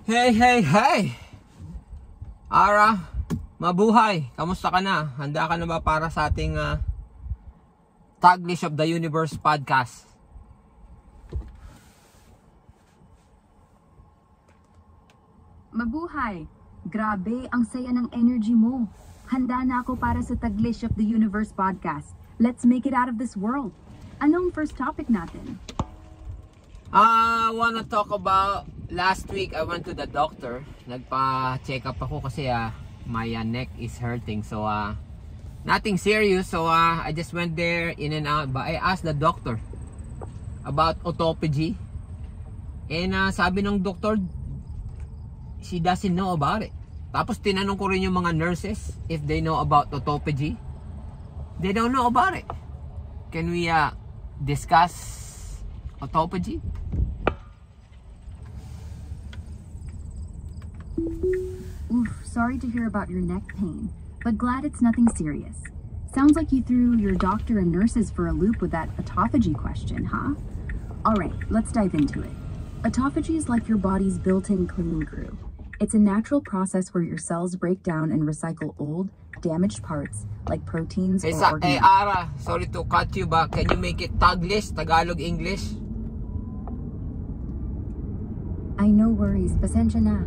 Hey! Ara, mabuhay! Kamusta ka na? Handa ka na ba para sa ating Taglish of the Universe podcast? Mabuhay! Grabe, ang saya ng energy mo. Handa na ako para sa Taglish of the Universe podcast. Let's make it out of this world. Anong first topic natin? I wanna talk about last week I went to the doctor. Nagpa-check up ako kasi my neck is hurting. So nothing serious. So I just went there in and out. But I asked the doctor about autophagy. And sabi ng doctor, she doesn't know about it. Tapos tinanong ko rin yung mga nurses if they know about autophagy. They don't know about it. Can we discuss autophagy? Oof, sorry to hear about your neck pain, but glad it's nothing serious. Sounds like you threw your doctor and nurses for a loop with that autophagy question, huh? Alright, let's dive into it. Autophagy is like your body's built-in cleaning crew. It's a natural process where your cells break down and recycle old, damaged parts like proteins or organelles. Ara, sorry to cut you, but can you make it Taglish, Tagalog, English? Ay, no worries. Pasensya na.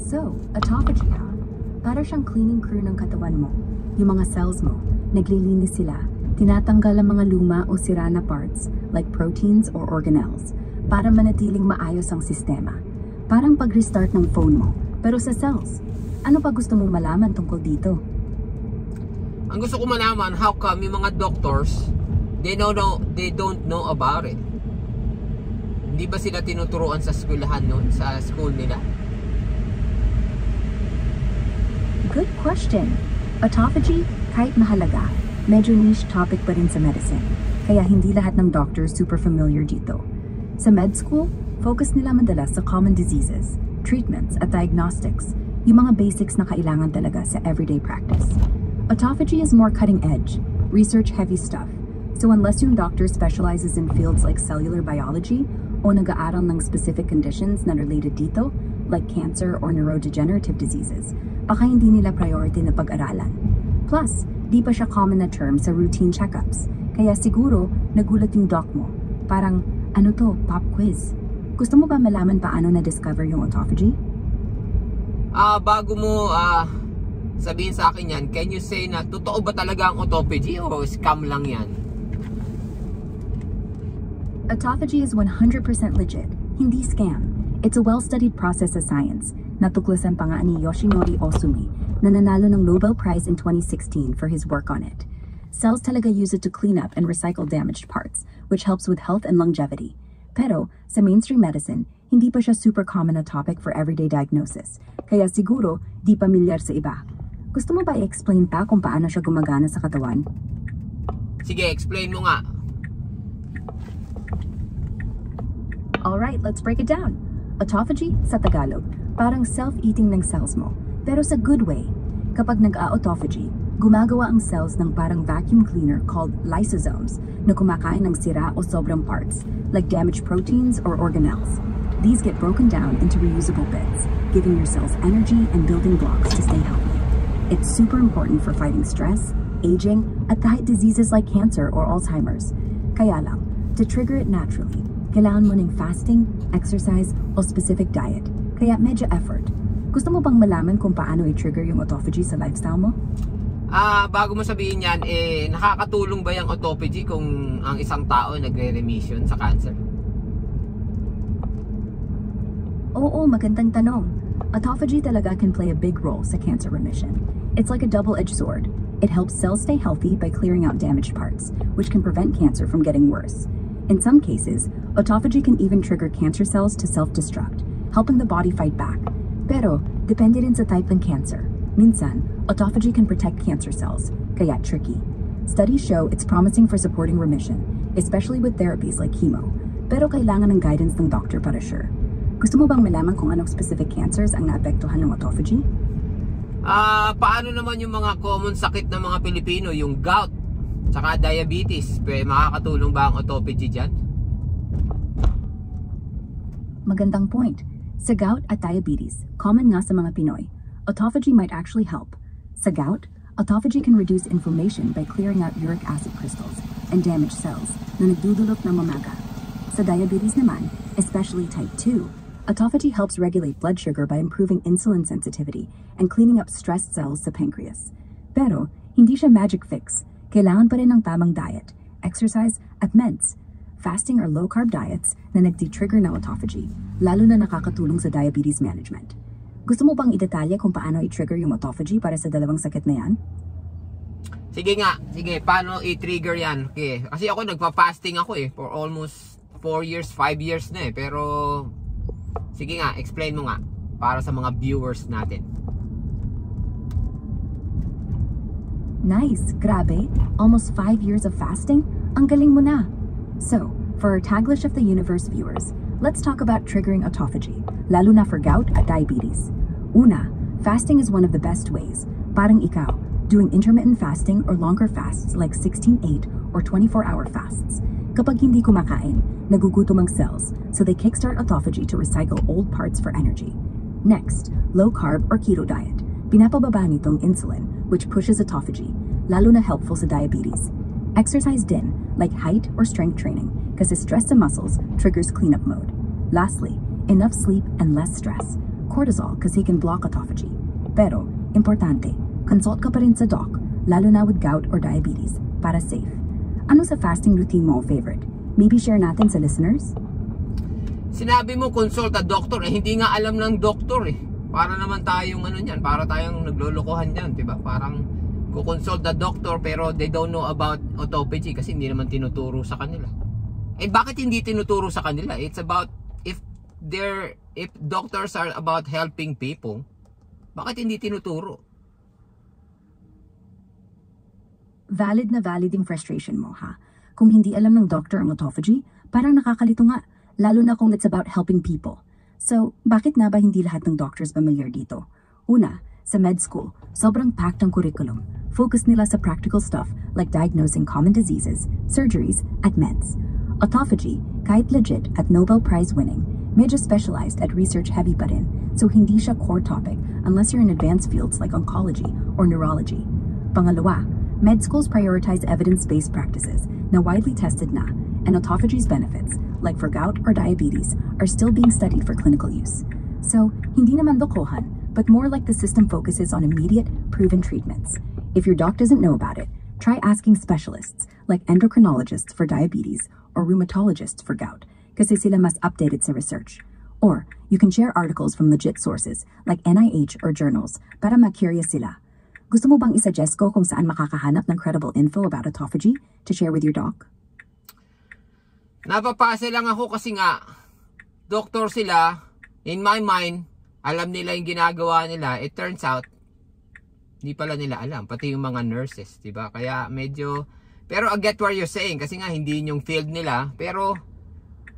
So, autophagy para siyang cleaning crew ng katawan mo. Yung mga cells mo, naglilinis sila. Tinatanggal ang mga luma o sira na parts like proteins or organelles para manatiling maayos ang sistema. Parang pag-restart ng phone mo, pero sa cells. Ano pa gusto mong malaman tungkol dito? Ang gusto ko malaman, how come yung mga doctors, they don't know about it? Hindi ba sila tinuturuan sa eskwelahan noon, sa school nila? Good question. Autophagy, kahit mahalaga, medyo niche topic pa rin sa medicine. Kaya hindi lahat ng doctors super familiar dito. Sa med school, focus nila madalas sa common diseases, treatments at diagnostics, yung mga basics na kailangan talaga sa everyday practice. Autophagy is more cutting edge, research-heavy stuff. So unless yung doctor specializes in fields like cellular biology o nag-aaral ng specific conditions na related dito, like cancer or neurodegenerative diseases, baka hindi nila priority na pag-aralan. Plus, di pa siya common na term sa routine checkups. Kaya siguro, nagulat yung doc mo. Parang, ano to, pop quiz. Gusto mo ba malaman paano na-discover yung autophagy? Bago mo sabihin sa akin yan, can you say na totoo ba talaga ang autophagy o scam lang yan? Autophagy is 100% legit, hindi scam. It's a well-studied process of science. Natuklasan pa nga ni Yoshinori Ohsumi na nanalo ng Nobel Prize in 2016 for his work on it. Cells talaga use it to clean up and recycle damaged parts, which helps with health and longevity. Pero, sa mainstream medicine, hindi pa siya super common na topic for everyday diagnosis. Kaya siguro, di pamilyar sa iba. Gusto mo ba i-explain pa kung paano siya gumagana sa katawan? Sige, explain mo nga. Alright, let's break it down. Autophagy, sa Tagalog, parang self-eating ng cells mo, pero sa good way. Kapag nag-autophagy, gumagawa ang cells ng parang vacuum cleaner called lysosomes na kumakain ng sira o sobrang parts, like damaged proteins or organelles. These get broken down into reusable bits, giving your cells energy and building blocks to stay healthy. It's super important for fighting stress, aging, at kahit diseases like cancer or Alzheimer's. Kaya lang, to trigger it naturally, kailangan mo ng fasting, exercise, o specific diet. Kaya medyo effort. Gusto mo bang malaman kung paano i-trigger yung autophagy sa lifestyle mo? Bago mo sabihin yan, nakakatulong ba yung autophagy kung ang isang tao nagre-remission sa cancer? Oo, magandang tanong. Autophagy talaga can play a big role sa cancer remission. It's like a double-edged sword. It helps cells stay healthy by clearing out damaged parts, which can prevent cancer from getting worse. In some cases, autophagy can even trigger cancer cells to self-destruct, helping the body fight back. Pero, depende rin sa type ng cancer. Minsan, autophagy can protect cancer cells, kaya tricky. Studies show it's promising for supporting remission, especially with therapies like chemo. Pero kailangan ng guidance ng doctor para sure. Gusto mo bang malaman kung anong specific cancers ang naapektuhan ng autophagy? Paano naman yung mga common sakit ng mga Pilipino, yung gout, tsaka diabetes? Makakatulong ba ang autophagy dyan? Magandang point. Sa gout at diabetes, common nga sa mga Pinoy, autophagy might actually help. Sa gout, autophagy can reduce inflammation by clearing out uric acid crystals and damaged cells na nagdudulot ng mamaga. Sa diabetes naman, especially type 2, autophagy helps regulate blood sugar by improving insulin sensitivity and cleaning up stressed cells sa pancreas. Pero, hindi siya magic fix. Kailangan pa rin ng tamang diet, exercise, at meds. Fasting or low-carb diets na nagdi-trigger ng autophagy, lalo na nakakatulong sa diabetes management. Gusto mo bang idetalye kung paano i-trigger yung autophagy para sa dalawang sakit na yan? Sige nga, sige, paano i-trigger yan? Okay. Kasi ako nagpa-fasting ako for almost 4 years, 5 years na pero sige nga, explain mo nga para sa mga viewers natin. Nice, grabe, almost 5 years of fasting? Ang galing mo na! So, for our Taglish of the Universe viewers, let's talk about triggering autophagy, lalo na for gout at diabetes. Una, fasting is one of the best ways. Parang ikaw, doing intermittent fasting or longer fasts like 16-8 or 24-hour fasts. Kapag hindi kumakain, nagugutom ang cells, so they kickstart autophagy to recycle old parts for energy. Next, low-carb or keto diet. Pinapababa nitong insulin, which pushes autophagy, lalo na helpful sa diabetes. Exercise din, like height or strength training, kasi stress sa muscles triggers cleanup mode. Lastly, enough sleep and less stress. Cortisol kasi can block autophagy. Pero, importante, consult ka pa rin sa doc, lalo na with gout or diabetes, para safe. Ano sa fasting routine mo favorite? Maybe share natin sa listeners? Sinabi mo consult a doctor, hindi nga alam ng doctor Para naman tayong para tayong naglolokohan diyan, 'di ba? Parang ko-consult the doctor pero they don't know about autophagy kasi hindi naman tinuturo sa kanila. Bakit hindi tinuturo sa kanila? It's about if doctors are about helping people, bakit hindi tinuturo? Valid na valid yung frustration mo, ha? Kung hindi alam ng doctor ang autophagy, parang nakakalito nga, lalo na kung it's about helping people. So, bakit nga ba hindi lahat ng doctors familiar dito? Una, sa med school, sobrang packed ang curriculum. Focus nila sa practical stuff like diagnosing common diseases, surgeries, at meds. Autophagy, kahit legit at Nobel Prize winning, medyo specialized at research heavy pa rin, so hindi siya core topic unless you're in advanced fields like oncology or neurology. Pangalawa, med schools prioritize evidence-based practices na widely tested na, and autophagy's benefits, like for gout or diabetes, are still being studied for clinical use. So, hindi naman lokohan, but more like the system focuses on immediate, proven treatments. If your doc doesn't know about it, try asking specialists like endocrinologists for diabetes or rheumatologists for gout, kasi sila mas updated sa research. Or, you can share articles from legit sources like NIH or journals para ma-curious sila. Gusto mo bang isuggest ko kung saan makakahanap ng credible info about autophagy to share with your doc? Napapasa lang ako kasi nga, doktor sila, in my mind, alam nila yung ginagawa nila. It turns out, hindi pala nila alam. Pati yung mga nurses, diba? Kaya medyo, pero I get what you're saying kasi nga hindi yung field nila. Pero,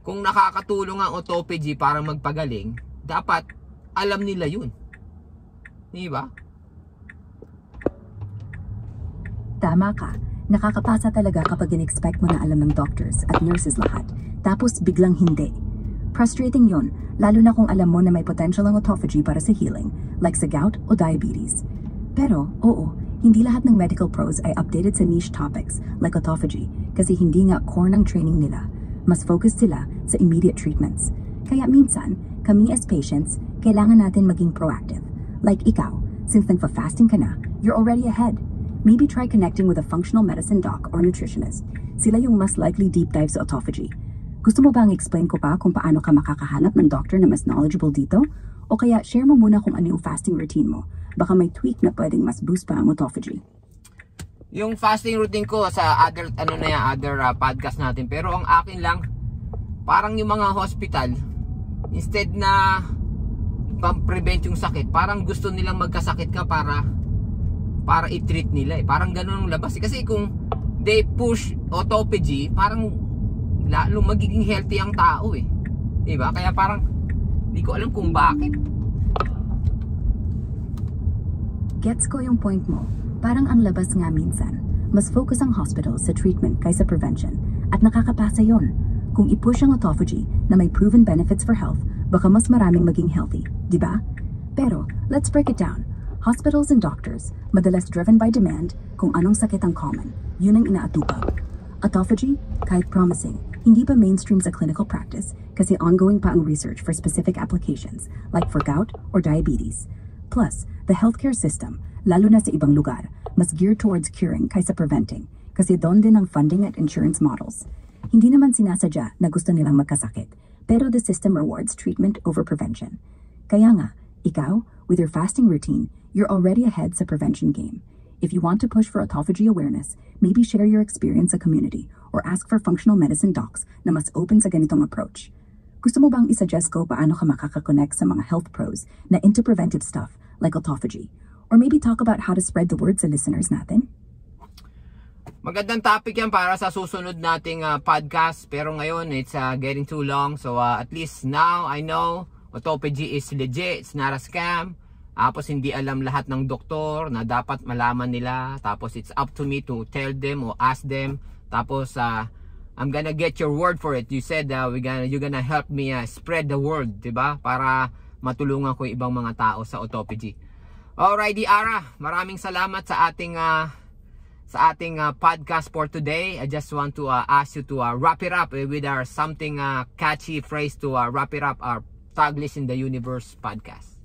kung nakakatulong ang autophagy para magpagaling, dapat alam nila yun. Diba? Tama ka. Nakakapasa talaga kapag in-expect mo na alam ng doctors at nurses lahat, tapos biglang hindi. Frustrating yun, lalo na kung alam mo na may potential ang autophagy para sa healing, like sa gout o diabetes. Pero, oo, hindi lahat ng medical pros ay updated sa niche topics like autophagy kasi hindi nga core ng training nila. Mas focused sila sa immediate treatments. Kaya minsan, kami as patients, kailangan natin maging proactive. Like ikaw, since nagpa-fasting ka na, you're already ahead. Maybe try connecting with a functional medicine doc or nutritionist. Sila yung mas likely deep dive sa autophagy. Gusto mo bang explain ko pa kung paano ka makakahanap ng doctor na mas knowledgeable dito? O kaya share mo muna kung ano yung fasting routine mo. Baka may tweak na pwedeng mas boost pa ang autophagy. Yung fasting routine ko sa other podcast natin. Pero ang akin lang, parang yung mga hospital, instead na pang-prevent yung sakit, parang gusto nilang magkasakit ka para i-treat nila Parang ganun ang labas. Kasi kung they push autophagy, parang lalo magiging healthy ang tao Diba? Kaya parang hindi ko alam kung bakit. Gets ko yung point mo. Parang ang labas nga minsan. Mas focus ang hospitals sa treatment kaysa prevention. At nakakapasa yon. Kung i-push ang autophagy na may proven benefits for health, baka mas maraming maging healthy, di ba? Pero, let's break it down. Hospitals and doctors, madalas driven by demand kung anong sakit ang common, yun ang inaatupag. Autophagy, kahit promising, hindi pa mainstream sa clinical practice kasi ongoing pa ang research for specific applications like for gout or diabetes. Plus, the healthcare system, lalo na sa ibang lugar, mas geared towards curing kaysa preventing kasi doon din ang funding at insurance models. Hindi naman sinasadya na gusto nilang magkasakit, pero the system rewards treatment over prevention. Kaya nga, ikaw, with your fasting routine, you're already ahead sa prevention game. If you want to push for autophagy awareness, maybe share your experience sa community or ask for functional medicine docs na mas open sa ganitong approach. Gusto mo bang isuggest ko paano ka makakakonect sa mga health pros na into preventive stuff like autophagy? Or maybe talk about how to spread the word sa listeners natin? Magandang topic yan para sa susunod nating podcast. Pero ngayon, it's getting too long. So at least now, I know autophagy is legit. It's not a scam. Tapos hindi alam lahat ng doktor na dapat malaman nila. Tapos it's up to me to tell them or ask them. Tapos I'm gonna get your word for it. You said you're gonna help me spread the word, diba? Para matulungan ko ibang mga tao sa autophagy. Alrighty, Ara, maraming salamat sa ating podcast for today. I just want to ask you to wrap it up with our something catchy phrase to wrap it up our Taglish in the Universe podcast.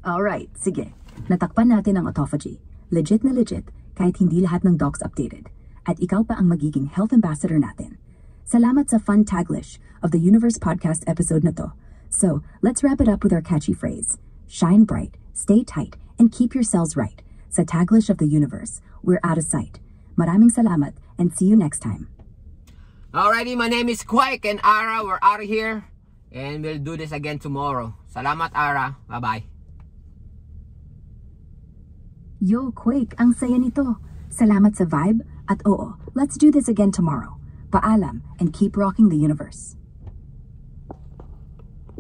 Alright, sige. Natakpan natin ang autophagy. Legit na legit, kahit hindi lahat ng docs updated. At ikaw pa ang magiging health ambassador natin. Salamat sa fun Taglish of the Universe podcast episode na to. So, let's wrap it up with our catchy phrase. Shine bright, stay tight, and keep your cells right. Sa Taglish of the Universe, we're out of sight. Maraming salamat, and see you next time. Alrighty, my name is Quake and Ara. We're out of here. And we'll do this again tomorrow. Salamat, Ara. Bye-bye. Yo, Quake, ang saya nito. Salamat sa vibe. At oo, let's do this again tomorrow. Paalam, and keep rocking the universe.